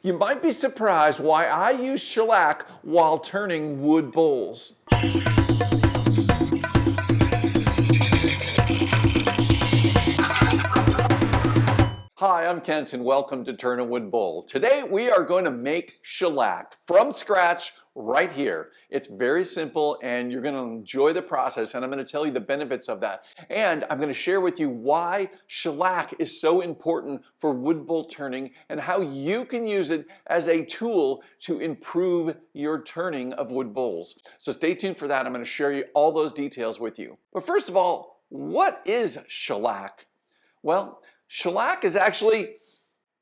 You might be surprised why I use shellac while turning wood bowls. Hi, I'm Kent and welcome to Turn a Wood Bowl. Today we are going to make shellac from scratch right here. It's very simple and you're going to enjoy the process, and I'm going to tell you the benefits of that. And I'm going to share with you why shellac is so important for wood bowl turning and how you can use it as a tool to improve your turning of wood bowls. So stay tuned for that. I'm going to share you all those details with you. But first of all, what is shellac? Well, shellac is actually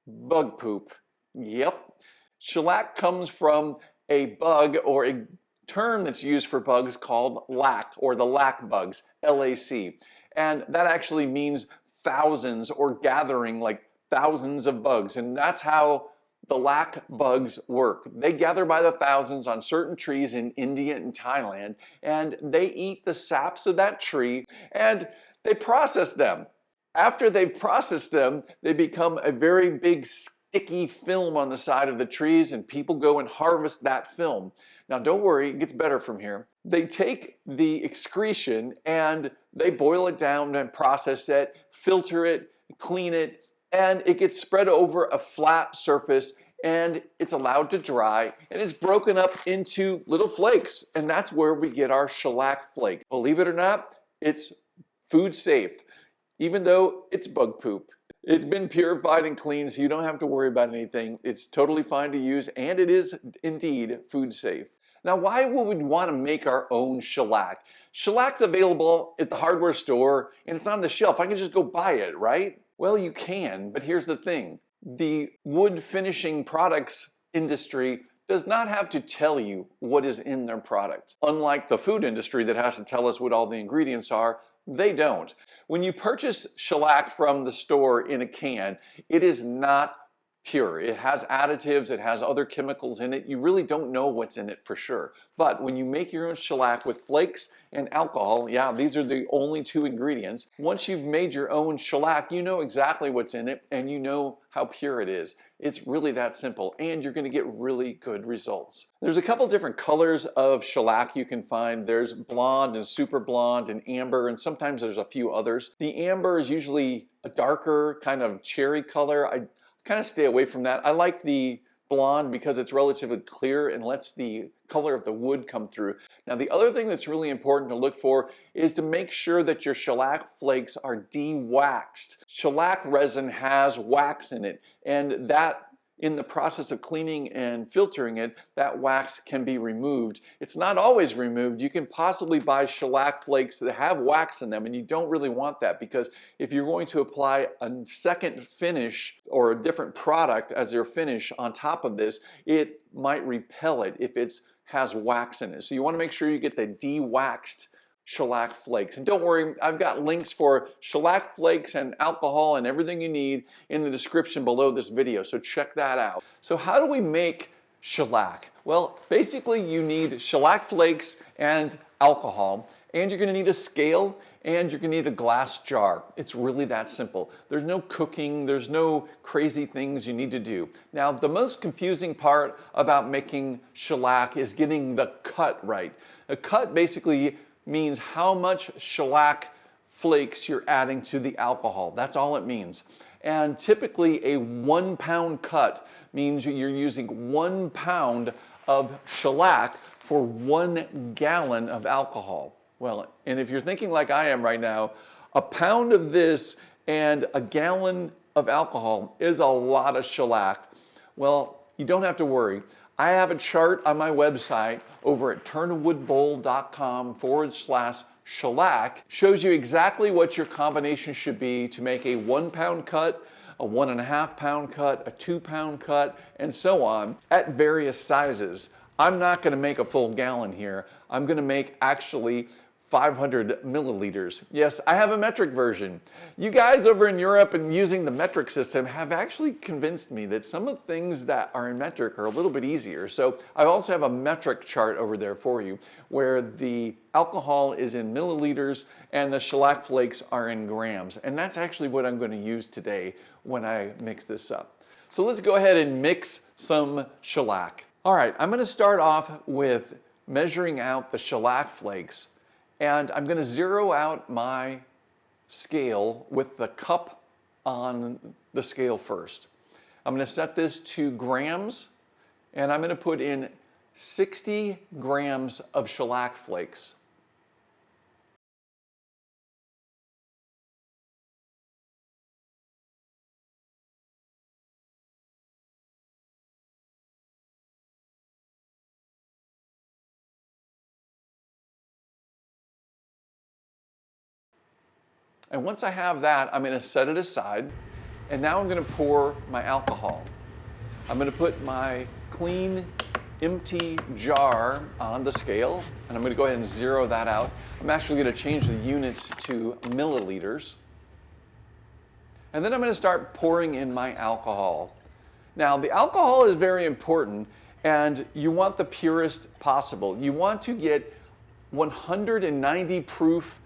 bug poop. Yep. Shellac comes from a bug or a term that's used for bugs called lac, or the lac bugs, L-A-C. And that actually means thousands, or gathering, like thousands of bugs. And that's how the lac bugs work. They gather by the thousands on certain trees in India and Thailand, and they eat the saps of that tree and they process them. After they've processed them, they become a very big sticky film on the side of the trees, and people go and harvest that film. Now don't worry, it gets better from here. They take the excretion and they boil it down and process it, filter it, clean it, and it gets spread over a flat surface and it's allowed to dry, and it's broken up into little flakes, and that's where we get our shellac flake. Believe it or not, it's food safe. Even though it's bug poop. It's been purified and cleaned, so you don't have to worry about anything. It's totally fine to use, and it is indeed food safe. Now, why would we want to make our own shellac? Shellac's available at the hardware store, and it's on the shelf. I can just go buy it, right? Well, you can, but here's the thing. The wood finishing products industry does not have to tell you what is in their product. Unlike the food industry that has to tell us what all the ingredients are, they don't. When you purchase shellac from the store in a can, it is not pure. It has additives, it has other chemicals in it. You really don't know what's in it for sure. But when you make your own shellac with flakes and alcohol, yeah, these are the only two ingredients. Once you've made your own shellac, you know exactly what's in it and you know how pure it is. It's really that simple, and you're going to get really good results. There's a couple different colors of shellac you can find. There's blonde and super blonde and amber, and sometimes there's a few others. The amber is usually a darker kind of cherry color. I kind of stay away from that. I like the blonde because it's relatively clear and lets the color of the wood come through. Now, the other thing that's really important to look for is to make sure that your shellac flakes are de-waxed. Shellac resin has wax in it, and that in the process of cleaning and filtering it, that wax can be removed. It's not always removed. You can possibly buy shellac flakes that have wax in them, and you don't really want that, because if you're going to apply a second finish or a different product as your finish on top of this, it might repel it if it has wax in it. So you want to make sure you get the de-waxed shellac flakes. And don't worry, I've got links for shellac flakes and alcohol and everything you need in the description below this video, so check that out. So how do we make shellac? Well, basically you need shellac flakes and alcohol, and you're going to need a scale, and you're going to need a glass jar. It's really that simple. There's no cooking, there's no crazy things you need to do. Now, the most confusing part about making shellac is getting the cut right. A cut basically means how much shellac flakes you're adding to the alcohol. That's all it means. And typically a 1 pound cut means you're using 1 pound of shellac for 1 gallon of alcohol. Well, and if you're thinking like I am right now, a pound of this and a gallon of alcohol is a lot of shellac. Well, you don't have to worry. I have a chart on my website over at turnawoodbowl.com/shellac. Shows you exactly what your combination should be to make a 1 pound cut, a 1.5 pound cut, a 2 pound cut, and so on at various sizes. I'm not going to make a full gallon here. I'm going to make actually 500 milliliters. Yes, I have a metric version. You guys over in Europe and using the metric system have actually convinced me that some of the things that are in metric are a little bit easier. So I also have a metric chart over there for you where the alcohol is in milliliters and the shellac flakes are in grams. And that's actually what I'm going to use today when I mix this up. So let's go ahead and mix some shellac. All right, I'm going to start off with measuring out the shellac flakes, and I'm going to zero out my scale with the cup on the scale first. I'm going to set this to grams, and I'm going to put in 60 grams of shellac flakes. And once I have that, I'm going to set it aside. And now I'm going to pour my alcohol. I'm going to put my clean, empty jar on the scale, and I'm going to go ahead and zero that out. I'm actually going to change the units to milliliters. And then I'm going to start pouring in my alcohol. Now, the alcohol is very important, and you want the purest possible. You want to get 190 proof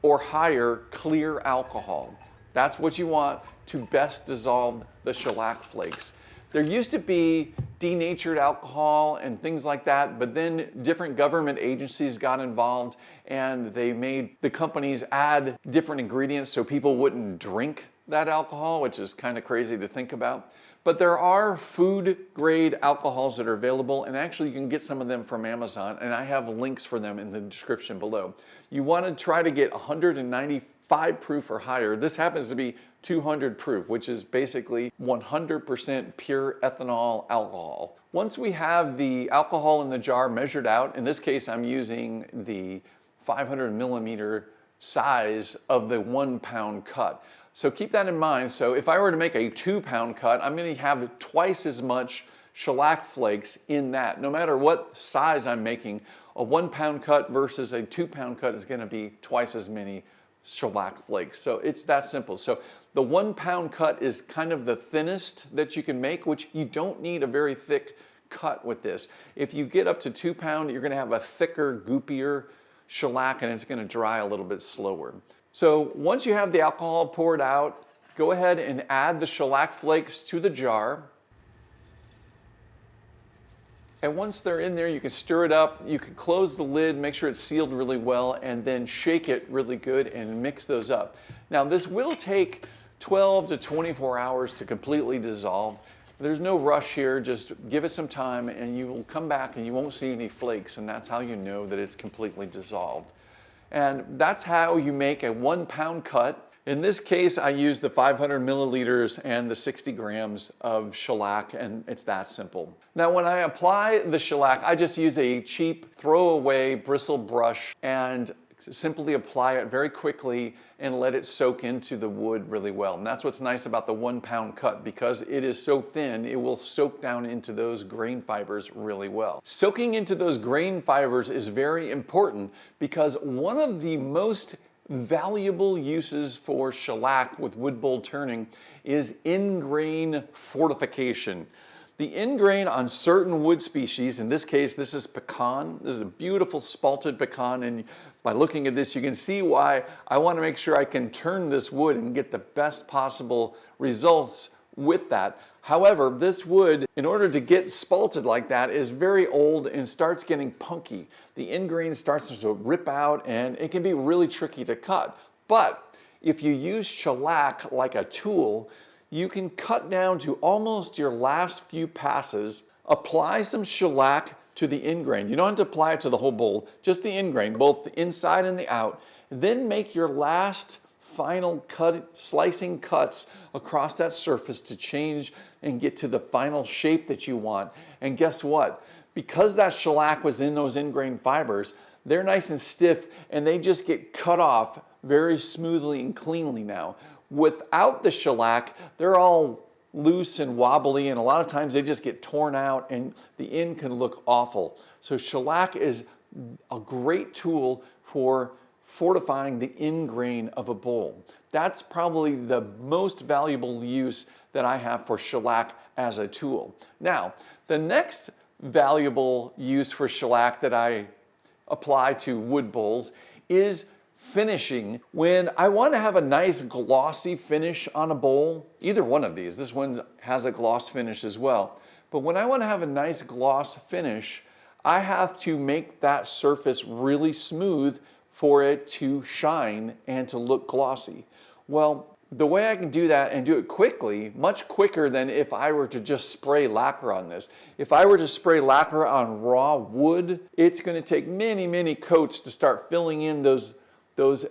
or higher clear alcohol. That's what you want to best dissolve the shellac flakes. There used to be denatured alcohol and things like that, but then different government agencies got involved and they made the companies add different ingredients so people wouldn't drink that alcohol, which is kind of crazy to think about. But there are food grade alcohols that are available, and actually you can get some of them from Amazon, and I have links for them in the description below. You want to try to get 195 proof or higher. This happens to be 200 proof, which is basically 100% pure ethanol alcohol. Once we have the alcohol in the jar measured out, in this case I'm using the 500 millimeter size of the 1 pound cut. So keep that in mind. So if I were to make a 2 pound cut, I'm going to have twice as much shellac flakes in that. No matter what size I'm making, a 1 pound cut versus a 2 pound cut is going to be twice as many shellac flakes. So it's that simple. So the 1 pound cut is kind of the thinnest that you can make, which you don't need a very thick cut with this. If you get up to 2 pound, you're going to have a thicker, goopier shellac, and it's going to dry a little bit slower. So once you have the alcohol poured out, go ahead and add the shellac flakes to the jar. And once they're in there, you can stir it up. You can close the lid, make sure it's sealed really well, and then shake it really good and mix those up. Now this will take 12 to 24 hours to completely dissolve. There's no rush here, just give it some time and you will come back and you won't see any flakes, and that's how you know that it's completely dissolved. And that's how you make a 1 pound cut. In this case, I use the 500 milliliters and the 60 grams of shellac, and it's that simple. Now, when I apply the shellac, I just use a cheap throwaway bristle brush and simply apply it very quickly and let it soak into the wood really well. And that's what's nice about the 1 pound cut, because it is so thin, it will soak down into those grain fibers really well. Soaking into those grain fibers is very important, because one of the most valuable uses for shellac with wood bowl turning is in-grain fortification. The in-grain on certain wood species, in this case, this is pecan. This is a beautiful spalted pecan, and by looking at this, you can see why I want to make sure I can turn this wood and get the best possible results with that. However, this wood, in order to get spalted like that, is very old and starts getting punky. The in-grain starts to rip out, and it can be really tricky to cut. But if you use shellac like a tool, you can cut down to almost your last few passes, apply some shellac to the in-grain. You don't have to apply it to the whole bowl, just the in-grain, both the inside and the out. Then make your last final slicing cuts across that surface to change and get to the final shape that you want. And guess what? Because that shellac was in those in-grain fibers, they're nice and stiff, and they just get cut off very smoothly and cleanly now. Without the shellac, they're all loose and wobbly, and a lot of times they just get torn out and the end can look awful. So shellac is a great tool for fortifying the in-grain of a bowl. That's probably the most valuable use that I have for shellac as a tool. Now, the next valuable use for shellac that I apply to wood bowls is finishing. When I want to have a nice glossy finish on a bowl, either one of these, this one has a gloss finish as well, but when I want to have a nice gloss finish, I have to make that surface really smooth for it to shine and to look glossy. Well, the way I can do that and do it quickly, much quicker than if I were to just spray lacquer on this. If I were to spray lacquer on raw wood, it's going to take many, many coats to start filling in those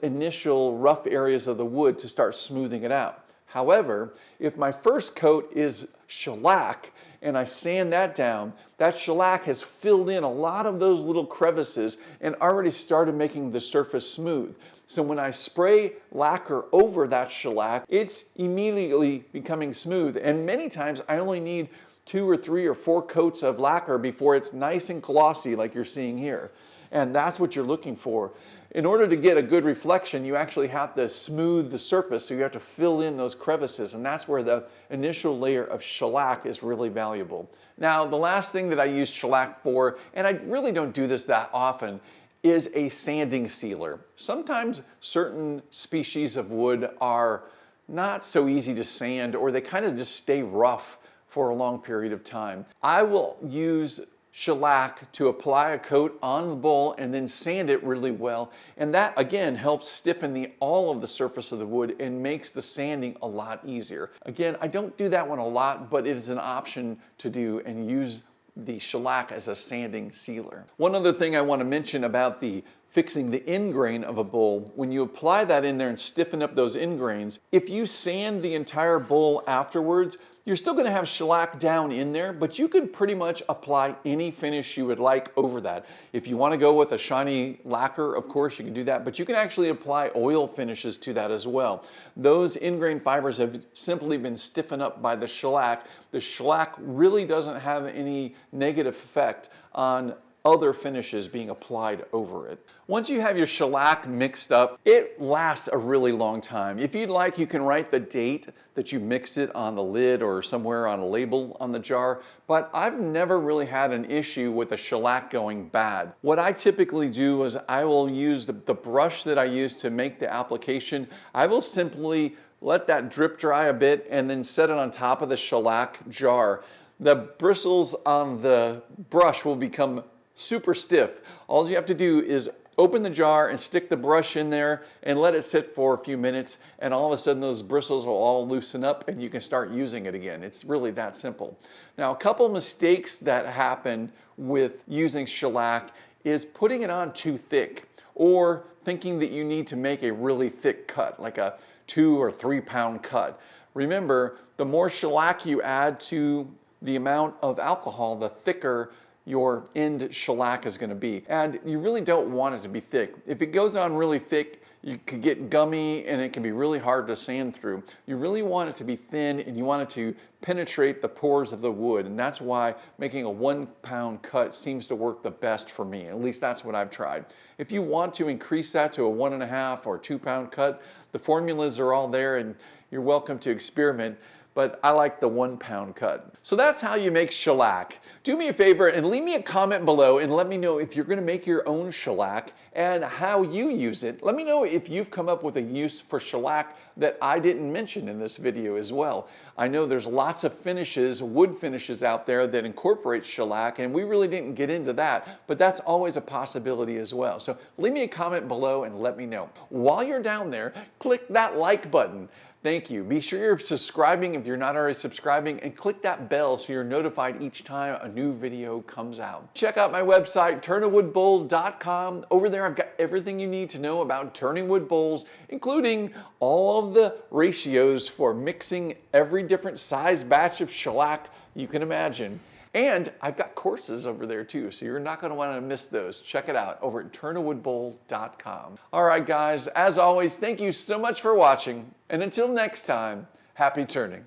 initial rough areas of the wood to start smoothing it out. However, if my first coat is shellac and I sand that down, that shellac has filled in a lot of those little crevices and already started making the surface smooth. So when I spray lacquer over that shellac, it's immediately becoming smooth. And many times I only need 2 or 3 or 4 coats of lacquer before it's nice and glossy like you're seeing here. And that's what you're looking for. In order to get a good reflection, you actually have to smooth the surface, so you have to fill in those crevices, and that's where the initial layer of shellac is really valuable. Now, the last thing that I use shellac for, and I really don't do this that often, is a sanding sealer. Sometimes certain species of wood are not so easy to sand, or they kind of just stay rough for a long period of time. I will use shellac to apply a coat on the bowl and then sand it really well, and that again helps stiffen all of the surface of the wood and makes the sanding a lot easier. Again, I don't do that one a lot, but it is an option to do and use the shellac as a sanding sealer. One other thing I want to mention about fixing the end grain of a bowl, when you apply that in there and stiffen up those end grains, if you sand the entire bowl afterwards, you're still going to have shellac down in there, but you can pretty much apply any finish you would like over that. If you want to go with a shiny lacquer, of course you can do that, but you can actually apply oil finishes to that as well. Those end grain fibers have simply been stiffened up by the shellac. The shellac really doesn't have any negative effect on other finishes being applied over it. Once you have your shellac mixed up, it lasts a really long time. If you'd like, you can write the date that you mixed it on the lid or somewhere on a label on the jar, but I've never really had an issue with the shellac going bad. What I typically do is I will use the brush that I use to make the application. I will simply let that drip dry a bit and then set it on top of the shellac jar. The bristles on the brush will become super stiff. All you have to do is open the jar and stick the brush in there and let it sit for a few minutes, and all of a sudden those bristles will all loosen up and you can start using it again. It's really that simple. Now, a couple mistakes that happen with using shellac is putting it on too thick, or thinking that you need to make a really thick cut, like a 2 or 3 pound cut. Remember, the more shellac you add to the amount of alcohol, the thicker your end shellac is going to be. And you really don't want it to be thick. If it goes on really thick, you could get gummy and it can be really hard to sand through. You really want it to be thin, and you want it to penetrate the pores of the wood, and that's why making a 1 pound cut seems to work the best for me. At least that's what I've tried. If you want to increase that to a 1.5 or 2 pound cut, the formulas are all there and you're welcome to experiment, but I like the 1 pound cut. So that's how you make shellac. Do me a favor and leave me a comment below and let me know if you're going to make your own shellac and how you use it. Let me know if you've come up with a use for shellac that I didn't mention in this video as well. I know there's lots of finishes, wood finishes out there that incorporate shellac, and we really didn't get into that, but that's always a possibility as well. So leave me a comment below and let me know. While you're down there, click that like button. Thank you. Be sure you're subscribing if you're not already subscribing, and click that bell so you're notified each time a new video comes out. Check out my website, turnawoodbowl.com. Over there I've got everything you need to know about turning wood bowls, including all of the ratios for mixing every different size batch of shellac you can imagine. And I've got courses over there too, so you're not going to want to miss those. Check it out over at turnawoodbowl.com. All right, guys, as always, thank you so much for watching. And until next time, happy turning.